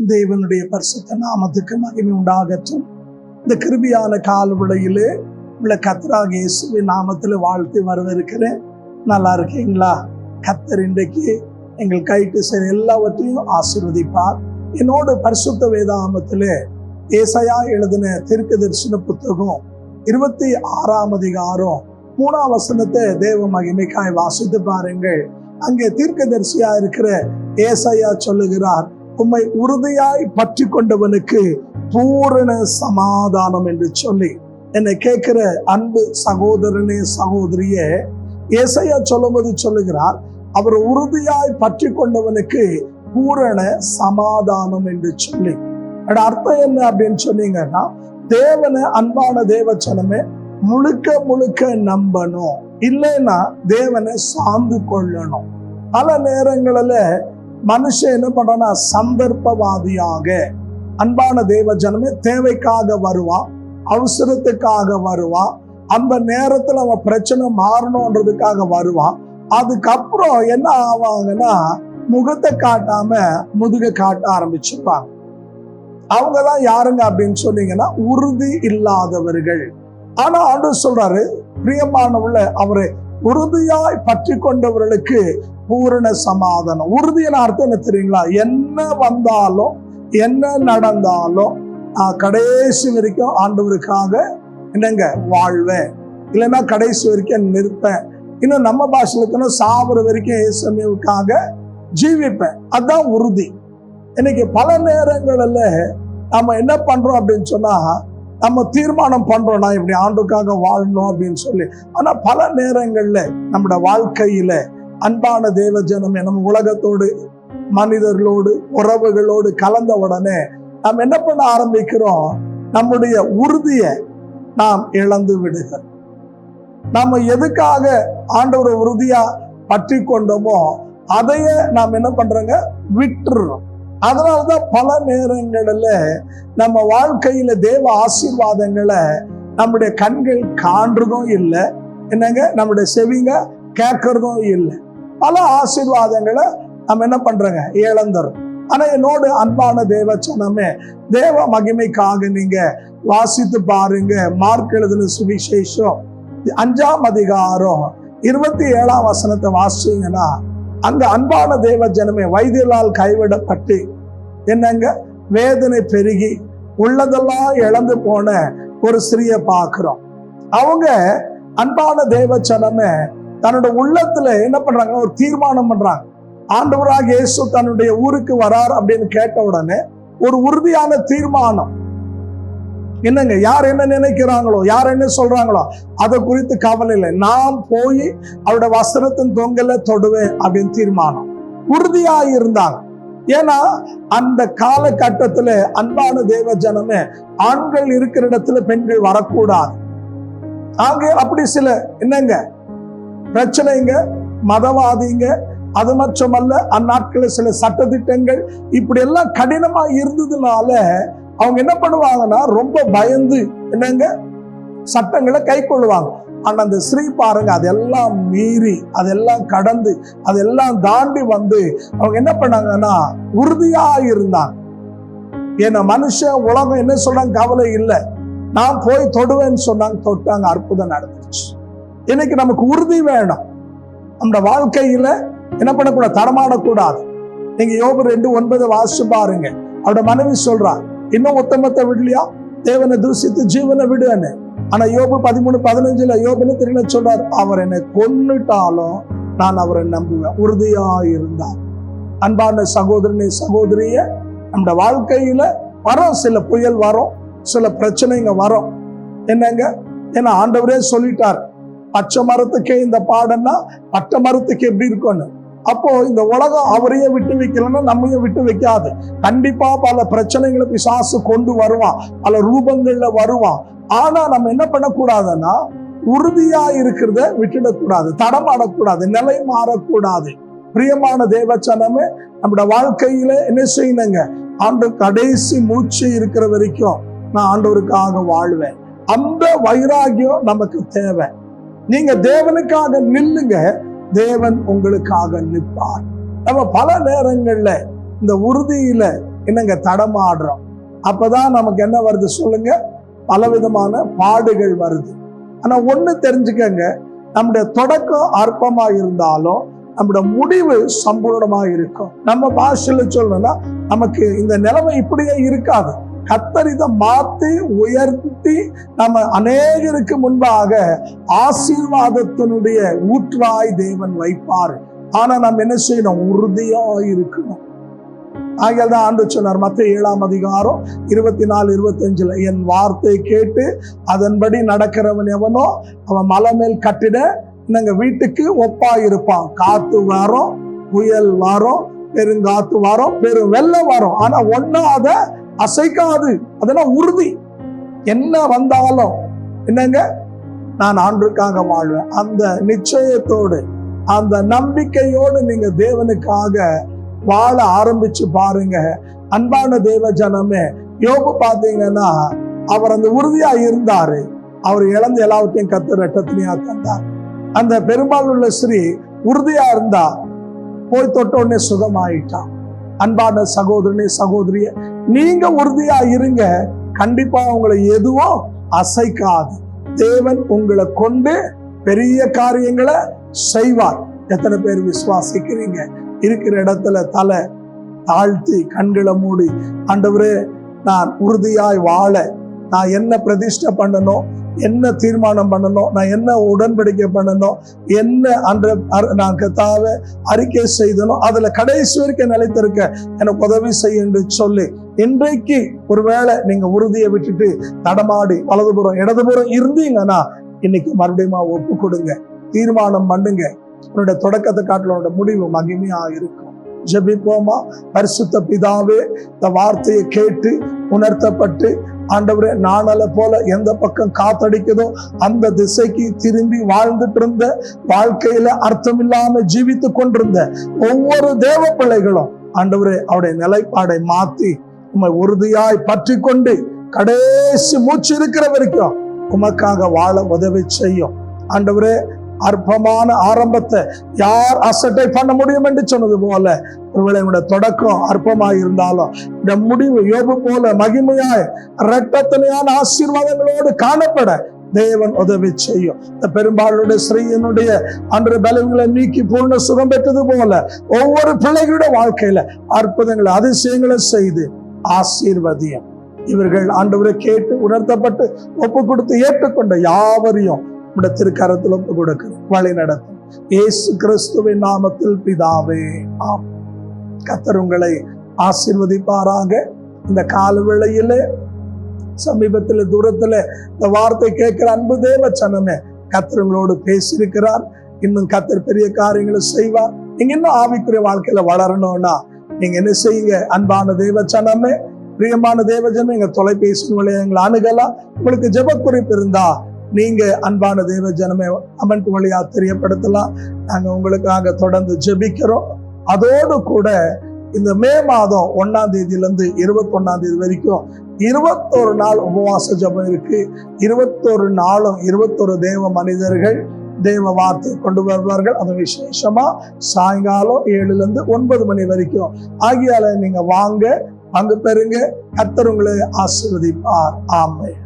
தேவனுடைய பரிசுத்த நாமத்துக்கு மகிமை உண்டாகட்டும். இந்த கிருபியான கால விளையிலே உள்ள கர்த்தராகிய இயேசுவின் நாமத்தில் வாழ்த்து வரவிருக்கிறேன். நல்லா இருக்கீங்களா? கர்த்தர் இன்றைக்கு எங்கள் கைக்கு செய்த எல்லாவற்றையும் ஆசீர்வதிப்பார். என்னோட பரிசுத்த வேதாகமத்திலே ஏசாயா எழுதின தீர்க்கதரிசன புத்தகம் 26ஆம் அதிகாரம் 3ஆம் வசனத்தை தேவ மகிமைக்காய் வாசித்து பாருங்கள். அங்கே தீர்க்கதரிசியா இருக்கிற ஏசாயா சொல்லுகிறார், உம்மை உறுதியாய் பற்றி கொண்டவனுக்கு பூரண சமாதானம் என்று சொல்லி. என்னை கேட்கிற அன்பு சகோதரனே சகோதரியே, ஏசாயா சொல்லும்போது சொல்லுகிறார், அவர் உறுதியாய் பற்றி கொண்டவனுக்கு பூரண சமாதானம் என்று சொல்லி. அர்த்தம் என்ன அப்படின்னு சொன்னீங்கன்னா, தேவனை அன்பான தேவச்சனமே முழுக்க முழுக்க நம்பணும், இல்லைன்னா தேவனை சார்ந்து கொள்ளணும். பல நேரங்களில் மனுஷன் என்ன பண்றான்னா, சந்தர்ப்பவாதியாக அன்பான தேவ ஜனமே தேவைக்காக வருவான், அவசரத்துக்காக வருவான், அந்த நேரத்துல அவன் பிரச்சனை மாறணும்ன்றதுக்காக வருவான். அதுக்கப்புறம் என்ன ஆவாங்கன்னா, முகத்தை காட்டாம முதுக காட்ட ஆரம்பிச்சிருப்பாங்க. அவங்கதான் யாருங்க அப்படின்னு சொன்னீங்கன்னா, உறுதி இல்லாதவர்கள். ஆனா ஆண்டவர் சொல்றாரு, பிரியமானவுள்ள அவரை உறுதியாய் பற்றி கொண்டவர்களுக்கு பூரண சமாதானம். உறுதியான அர்த்தம் என்ன தெரியுங்களா? என்ன வந்தாலும் என்ன நடந்தாலும் கடைசி வரைக்கும் ஆண்டவருக்காக என்னங்க வாழ்வேன், இல்லைன்னா கடைசி வரைக்கும் நிற்பேன். இன்னும் நம்ம பாஷையில சாவர வரைக்கும் இயேசுவுக்காக ஜீவிப்பேன். அதுதான் உறுதி. இன்னைக்கு பல நேரங்கள்ல நம்ம என்ன பண்றோம் அப்படின்னு சொன்னா, நம்ம தீர்மானம் பண்றோம் நான் இப்படி ஆண்டுக்காக வாழணும் அப்படின்னு சொல்லி. ஆனா பல நேரங்கள்ல நம்முடைய வாழ்க்கையில அன்பான தேவ ஜனம் நம்ம உலகத்தோடு மனிதர்களோடு உறவுகளோடு கலந்த உடனே நாம் என்ன பண்ண ஆரம்பிக்கிறோம், நம்முடைய உறுதியை நாம் இழந்து விடுகிறோம். நம்ம எதுக்காக ஆண்டவரை உறுதியா பற்றி கொண்டோமோ அதையே நாம் என்ன பண்றோங்க, விட்டுறோம். அதனாலதான் பல நேரங்களில் நம்ம வாழ்க்கையில தேவ ஆசீர்வாதங்களை நம்முடைய கண்கள் காண்றதும் இல்லை, என்னங்க நம்முடைய செவிங்க கேட்கறதும் இல்லை. பல ஆசீர்வாதங்களை நம்ம என்ன பண்றோங்க, இழந்துறோம். ஆனா என்னோட அன்பான தேவச்சனமே, தேவ மகிமைக்காக நீங்க வாசித்து பாருங்க. மார்க் எழுதின சுவிசேஷம் 5ஆம் அதிகாரம் 27ஆம் வசனத்தை வாசிங்கன்னா, அங்க அன்பான தேவ ஜனமே வைத்தியலால் கைவிடப்பட்டு என்னங்க வேதனை பெருகி உள்ளதெல்லாம் இழந்து போன ஒரு ஸ்திரியை பார்க்கிறோம். அவங்க அன்பான தேவ ஜனமே தன்னோட உள்ளத்துல என்ன பண்றாங்க, ஒரு தீர்மானம் பண்றாங்க. ஆண்டவராக இயேசு தன்னுடைய ஊருக்கு வரார் அப்படின்னு கேட்ட உடனே ஒரு உறுதியான தீர்மானம். என்னங்க, யார் என்ன நினைக்கிறாங்களோ, யார் என்ன சொல்றாங்களோ அதை குறித்து கவலை இல்லை, நான் போய் அவருடைய வஸ்திரத்தின் தொங்கல தொடுவேன் அப்படின்னு தீர்மானம். உறுதியாக இருந்தாங்க. ஏன்னா அந்த காலகட்டத்துல அன்பான தேவ ஜனமே ஆண்கள் இருக்கிற இடத்துல பெண்கள் வரக்கூடாது. ஆக அப்படி சில என்னங்க பிரச்சனைங்க, மதவாதிங்க, அது மட்டுமல்ல அந்நாட்களில் சில சட்டதிட்டங்கள் இப்படி எல்லாம் கடினமா இருந்ததுனால அவங்க என்ன பண்ணுவாங்கன்னா, ரொம்ப பயந்து என்னங்க சட்டங்களை கை கொள்ளுவாங்க. ஆனா அந்த ஸ்ரீ பாருங்க, அதெல்லாம் மீறி அதெல்லாம் கடந்து அதெல்லாம் தாண்டி வந்து அவங்க என்ன பண்ணாங்கன்னா, உறுதியா இருந்தாங்க. ஏன்னா மனுஷன் உலகம் என்ன சொல்றாங்க கவலை இல்லை, நான் போய் தொடுவேன்னு சொன்னாங்க, தொட்டாங்க, அற்புதம் நடந்துச்சு. இன்னைக்கு நமக்கு உறுதி வேணும். நம்ம வாழ்க்கையில என்ன பண்ணக்கூடாது, தடமாடக்கூடாது. நீங்க யோபு 2:9 வாசிச்சு பாருங்க. அவரோட மனைவி சொல்றா, இன்னும் உத்தமத்தை விடலையா, தேவனை தூசித்து ஜீவனை விடுன்னு. ஆனா யோபு 13:15 யோபு தெரியல சொல்றார், அவர் என்னை கொன்னுட்டாலும் நான் அவரை நம்புவேன். உறுதியா இருந்தார். அன்பான சகோதரனே சகோதரிய, நம்ம வாழ்க்கையில வரும் சில புயல் வரும், சில பிரச்சனைங்க வரும். என்னங்க, ஏன்னா ஆண்டவரே சொல்லிட்டார், பச்சை மரத்துக்கே இந்த பாடம்னா பட்டை மரத்துக்கு எப்படி இருக்கும்னு. அப்போ இந்த உலகம் அவரையே விட்டு வைக்கலன்னா நம்மையும் விட்டு வைக்காது. கண்டிப்பா பல பிரச்சனைகளை பிசாசு கொண்டு வருவான், பல ரூபங்கள்ல வருவான். ஆனா நம்ம என்ன பண்ணக்கூடாதுன்னா, உறுதியா இருக்கிறத விட்டுடக்கூடாது, தடமாடக்கூடாது, நிலை மாறக்கூடாது. பிரியமான தேவச்சனமே, நம்முடைய வாழ்க்கையில என்ன செய்யணுங்க, ஆண்டு கடைசி மூச்சு இருக்கிற வரைக்கும் நான் ஆண்டவருக்காக வாழ்வேன். அந்த வைராகியம் நமக்கு தேவை. நீங்க தேவனுக்காக நில்லுங்க, தேவன் உங்களுக்காக நிற்பார். நம்ம பல நேரங்கள்ல இந்த உறுதியில என்னங்க தடமாடுறோம். அப்பதான் நமக்கு என்ன வருது சொல்லுங்க? பலவிதமான பாடுகள் வருது. ஆனா ஒண்ணு தெரிஞ்சுக்கங்க, நம்முடைய தொடக்கம் அற்பமா இருந்தாலும் நம்முடைய முடிவு சம்பூர்ணமா இருக்கும். நம்ம பாஷையில சொல்லணும்னா நமக்கு இந்த நிலைமை இப்படியே இருக்காது. கர்த்தர் இதை மாத்தி உயர்த்தி நம்ம அநேகருக்கு முன்பாக ஆசீர்வாதத்தினுடைய ஊற்றாய் தேவன் வைப்பார். ஆனா நம்ம என்ன செய்யணும்? உறுதியா இருக்கணும். ஆகியால் தான் ஆண்டு சொன்னார் மத்தேயு 7ஆம் அதிகாரம் 24-25, என் வார்த்தை கேட்டு அதன்படி நடக்கிறவன் எவனோ அவன் மலை மேல் கட்டிட நாங்க வீட்டுக்கு ஒப்பா இருப்பான். காத்து வரும், புயல் வரும், பெருங்காத்து வரும், பெரும் வெள்ளம் வரும், ஆனா ஒன்னும் அதை அசைக்காது. அதெல்லாம் உறுதி. என்ன வந்தாலும் என்னங்க, நான் ஆண்டுக்காக வாழ்வேன். அந்த நிச்சயத்தோடு அந்த நம்பிக்கையோடு நீங்க தேவனுக்காக வாழ ஆரம்பிச்சு பாருங்க. அன்பான தேவ ஜனமே, யோபு பாத்தீங்கன்னா அவர் அந்த உறுதியா இருந்தாரு. அவர் இழந்த எல்லாவற்றையும் கர்த்தர் இரட்டத்தினையா தந்தார். அந்த பெரும்பாலுள்ள ஸ்ரீ உறுதியா இருந்தா போய் தொட்ட உடனே சுகமாயிட்டான். அன்பான சகோதரனே சகோதரிய, நீங்க உறுதியா இருங்க. கண்டிப்பா உங்களை எதுவும் அசைக்காது. தேவன் உங்களை கொண்டு பெரிய காரியங்களை செய்வார். எத்தனை பேர் விசுவாசிக்கிறீங்க? இருக்கிற இடத்துல தலை தாழ்த்தி கண்களை மூடி, ஆண்டவரே நான் உறுதியாய் வாழ, நான் என்ன பிரதிஷ்டை பண்ணணும், என்ன தீர்மானம் பண்ணணும், நான் என்ன உடன்படிக்கை பண்ணணும், என்ன நான் கர்த்தாவே அறிக்கை செய்தனும், அதுல கடைசி வரைக்கும் நிலைத்திருக்க எனக்கு உதவி செய்ய என்று சொல்லி, இன்றைக்கு ஒருவேளை நீங்க உறுதியை விட்டுட்டு தடமாடி வலதுபுறம் இடதுபுறம் இருந்தீங்கன்னா இன்னைக்கு மறுபடியும் ஒப்பு கொடுங்க, தீர்மானம் பண்ணுங்க. உன்னுடைய தொடக்கத்தை காட்டில உன்னோட முடிவு மகிமையா இருக்கும். ஜெபிப்போமா? பரிசுத்த பிதாவே, இந்த வார்த்தையை கேட்டு உணர்த்தப்பட்டு ஆண்டவரே, நாணல போல எந்த பக்கம் காத்தடிக்குதோ அந்த திசைக்கு திரும்பி வாழ்ந்துட்டு இருந்த, வாழ்க்கையில அர்த்தம் இல்லாம ஜீவித்து கொண்டிருந்த ஒவ்வொரு தேவ பிள்ளைகளும் ஆண்டவரே அவருடைய நிலைப்பாடை மாத்தி உம்மை உறுதியாய் பற்றி கொண்டு கடைசி மூச்சு இருக்கிற வரைக்கும் உமக்காக வாழ உதவி செய்யும். ஆண்டவரே, அற்பமான ஆரம்பத்தை யார் அசட்டை பண்ண முடியும் என்று சொன்னது போல, ஒருவேளை உங்களுடைய தொடக்கம் அற்பமாய் இருந்தாலும் இந்த முடிவு யோபு போல மகிமையாய் இரட்டத்தனையான ஆசீர்வாதங்களோடு காணப்பட தேவன் உதவி செய்யும். இந்த பெரும்பாலுடைய ஸ்ரீயனுடைய அன்று பலவீனங்களை நீக்கி பூர்ண சுகம் பெற்றது போல ஒவ்வொரு பிள்ளைகளுடைய வாழ்க்கையில அற்புதங்களை அதிசயங்களை செய்து ஆசீர்வதியும். இவர்கள் ஆண்டவரை கேட்டு உணர்த்தப்பட்டு ஒப்பு கொடுத்து ஏற்றுக்கொண்ட யாவரையும் திருக்கரத்தில் ஒப்பு கொடுக்க வழி நடத்தும். இயேசு கிறிஸ்துவின் நாமத்தில் பிதாவே, ஆம். கர்த்தர் உங்களை ஆசீர்வதிப்பாராக. இந்த கால வேளையில சமீபத்தில் தூரத்துல இந்த வார்த்தை கேட்கிற அன்பு தேவ சனமே, கர்த்தர் உங்களோடு பேசியிருக்கிறார். இன்னும் கர்த்தர் பெரிய காரியங்களை செய்வார். நீங்க இன்னும் ஆவிக்குரிய வாழ்க்கையில வளரணும்னா நீங்க என்ன செய்யுங்க? அன்பான தேவ சனமே, பிரியமான தேவஜனமே, எங்க தொலைபேசி மூலம் எங்களை அணுகலாம். உங்களுக்கு ஜெப குறிப்பு இருந்தா நீங்க அன்பான தேவ ஜனமே கமெண்ட் வழியா தெரியப்படுத்தலாம். நாங்க உங்களுக்காக தொடர்ந்து ஜெபிக்கிறோம். அதோடு கூட இந்த மே மாதம் 1ஆம் தேதியிலிருந்து 21ஆம் தேதி வரைக்கும் 21 நாள் உபவாச ஜெபம் இருக்கு. 21 நாளும் 21 தேவ மனிதர்கள் தேவ வார்த்தை கொண்டு வருவார்கள். அது விசேஷமா சாயங்காலம் 7லிருந்து 9 மணி வரைக்கும். ஆகியால நீங்க வாங்க, அங்கு பெறுங்க. கர்த்தர் உங்களை ஆசீர்வதிப்பார். ஆமென்.